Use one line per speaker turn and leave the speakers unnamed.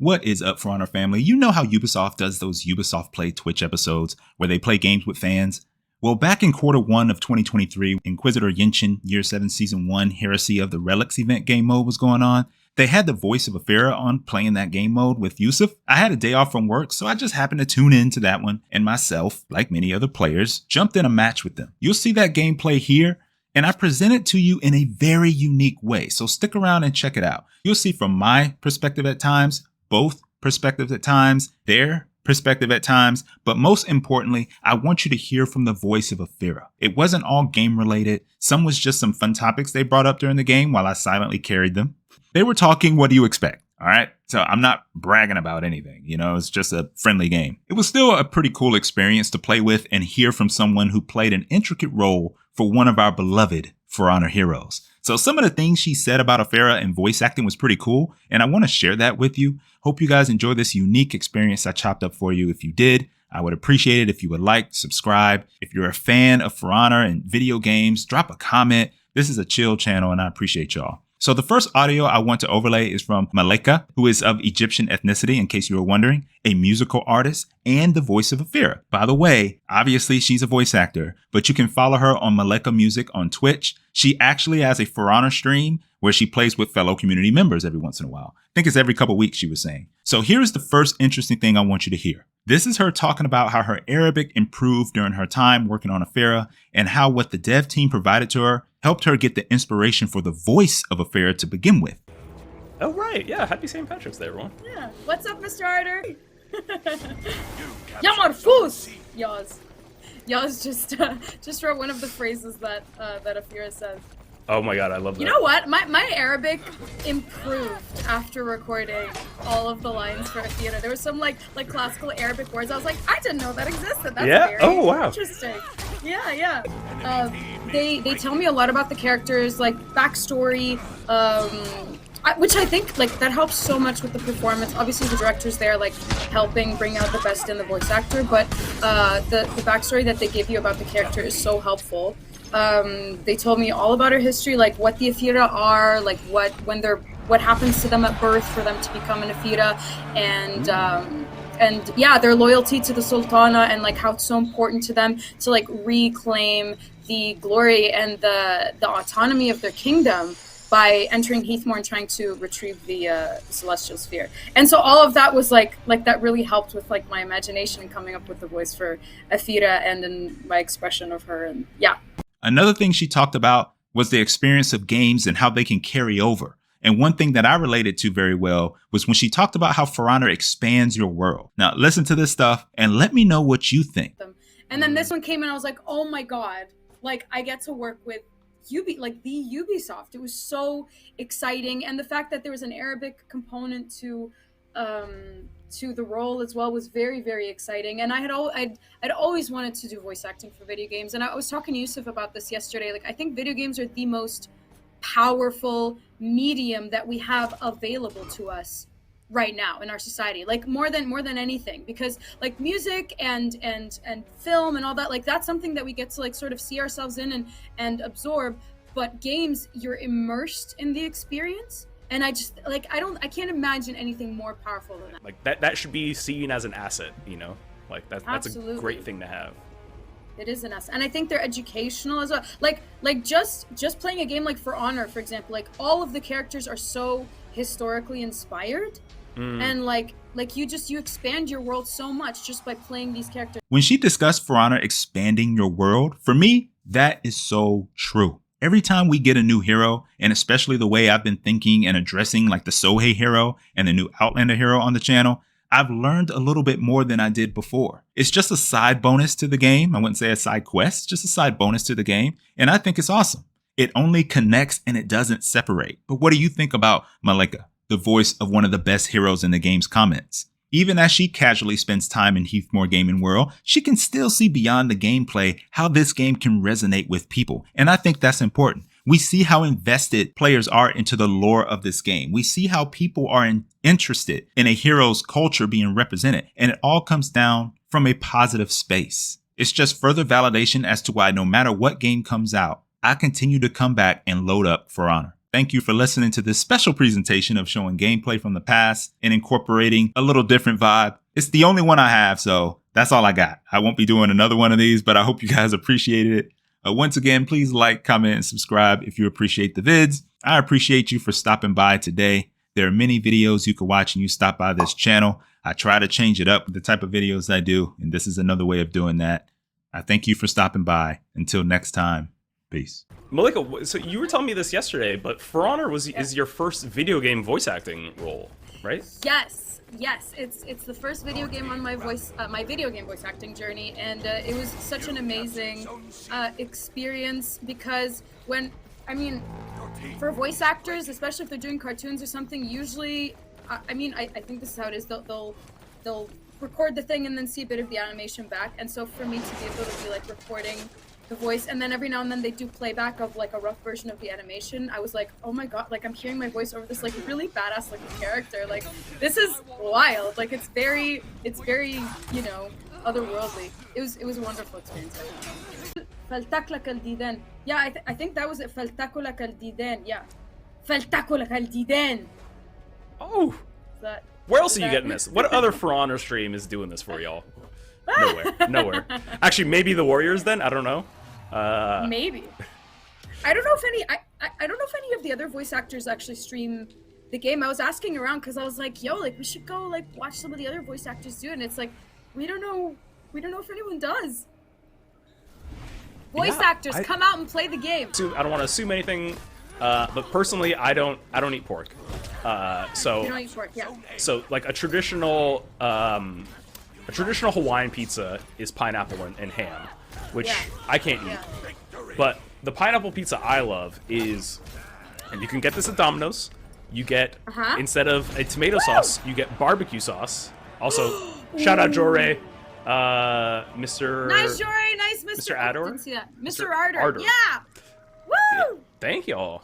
What is up, For Honor family? You know how Ubisoft does those Ubisoft Play Twitch episodes where they play games with fans? Well, back in Q1 of 2023, Inquisitor Yenshin Year 7 Season 1 Heresy of the Relics event game mode was going on. They had the voice of Afeera on playing that game mode with Youssef. I had a day off from work, so I just happened to tune in to that one, and myself, like many other players, jumped in a match with them. You'll see that gameplay here, and I present it to you in a very unique way, so stick around and check it out. You'll see from my perspective at times, both perspectives at times, their perspective at times, but most importantly, I want you to hear from the voice of Afeera. It wasn't all game related. Some was just some fun topics they brought up during the game while I silently carried them. They were talking, what do you expect? All right. So I'm not bragging about anything, it's just a friendly game. It was still a pretty cool experience to play with and hear from someone who played an intricate role for one of our beloved For Honor heroes. So some of the things she said about Afeera and voice acting was pretty cool, and I want to share that with you. Hope you guys enjoy this unique experience I chopped up for you. If you did, I would appreciate it if you would like, subscribe. If you're a fan of For Honor and video games, drop a comment. This is a chill channel, and I appreciate y'all. So the first audio I want to overlay is from Malika, who is of Egyptian ethnicity, in case you were wondering, a musical artist and the voice of Afeera. By the way, obviously she's a voice actor, but you can follow her on Malika Music on Twitch. She actually has a For Honor stream where she plays with fellow community members every once in a while. I think it's every couple weeks, she was saying. So here's the first interesting thing I want you to hear. This is her talking about how her Arabic improved during her time working on Afeera and how what the dev team provided to her helped her get the inspiration for the voice of Afeera to begin with.
Oh, right. Yeah. Happy St. Patrick's Day, everyone.
Yeah. What's up, MisterArdor? Yamarfus! Yaz just wrote one of the phrases that Afeera says.
Oh my god, I love that.
You know what? My Arabic improved after recording all of the lines for Afeera. There was some like classical Arabic words. I was like, I didn't know that existed. That's very interesting. Yeah. They tell me a lot about the characters, like backstory, which I think that helps so much with the performance. Obviously, the director's there, helping bring out the best in the voice actor, but the backstory that they give you about the character is so helpful. They told me all about her history, what the Afeera are, what happens to them at birth for them to become an Afeera, and yeah, their loyalty to the Sultana and how it's so important to them to reclaim the glory and the autonomy of their kingdom by entering Heathmore and trying to retrieve the celestial sphere. And so all of that was that really helped with my imagination and coming up with the voice for Afeera and in my expression of her, and yeah.
Another thing she talked about was the experience of games and how they can carry over. And one thing that I related to very well was when she talked about how For Honor expands your world. Now, listen to this stuff and let me know what you think.
And then this one came and I was like, oh my God, I get to work with the Ubisoft. It was so exciting. And the fact that there was an Arabic component to the role as well was very, very exciting. And I'd always wanted to do voice acting for video games. And I was talking to Youssef about this yesterday. I think video games are the most powerful medium that we have available to us right now in our society, more than anything, because music and film and all that, that's something that we get to sort of see ourselves in and absorb. But games, you're immersed in the experience. And I just I can't imagine anything more powerful than that.
That should be seen as an asset, that's a great thing to have.
It is an asset, and I think they're educational as well. Just playing a game like For Honor, for example, all of the characters are so historically inspired, and you expand your world so much just by playing these characters.
When she discussed For Honor expanding your world, for me, that is so true. Every time we get a new hero, and especially the way I've been thinking and addressing the Sohei hero and the new Outlander hero on the channel, I've learned a little bit more than I did before. It's just a side bonus to the game. I wouldn't say a side quest, just a side bonus to the game. And I think it's awesome. It only connects and it doesn't separate. But what do you think about Malika, the voice of one of the best heroes in the game's comments? Even as she casually spends time in Heathmore gaming world, she can still see beyond the gameplay how this game can resonate with people. And I think that's important. We see how invested players are into the lore of this game. We see how people are interested in a hero's culture being represented. And it all comes down from a positive space. It's just further validation as to why no matter what game comes out, I continue to come back and load up For Honor. Thank you for listening to this special presentation of showing gameplay from the past and incorporating a little different vibe. It's the only one I have, so that's all I got. I won't be doing another one of these, but I hope you guys appreciated it. Once again, please like, comment, and subscribe if you appreciate the vids. I appreciate you for stopping by today. There are many videos you can watch when you stop by this channel. I try to change it up with the type of videos I do, and this is another way of doing that. I thank you for stopping by. Until next time, peace.
Malika, so you were telling me this yesterday, but For Honor is your first video game voice acting role, right?
Yes, it's the first video game on my video game voice acting journey, and it was such an amazing experience because for voice actors, especially if they're doing cartoons or something, usually, I think this is how it is. They'll record the thing and then see a bit of the animation back, and so for me to be able to be like recording the voice, and then every now and then they do playback of like a rough version of the animation. I was like, oh my god, like I'm hearing my voice over this like really badass looking character. Like this is wild. Like it's very, otherworldly. It was a wonderful experience. فلتقلك الديدان. Yeah, I think that was it. فلتقلك الديدان. Yeah. فلتقلك الديدان.
Oh. Where else are you getting this? What other For Honor stream is doing this for y'all? Nowhere. Actually, maybe the Warriors then? I don't know.
Maybe. I don't know if any of the other voice actors actually stream the game. I was asking around because I was like, yo, like we should go like watch some of the other voice actors do it. And it's like we don't know if anyone does. Voice actors, come out and play the game.
I don't want to assume anything, but personally, I don't eat pork. So
you don't eat pork, yeah.
So like a traditional Hawaiian pizza is pineapple and ham, which I can't eat. But the pineapple pizza I love is, and you can get this at Domino's, you get, instead of a tomato sauce, you get barbecue sauce. Also, shout out Jore, Mr.
Nice Jore, nice
MisterArdor.
Didn't see that. MisterArdor. Yeah! Woo!
Thank y'all.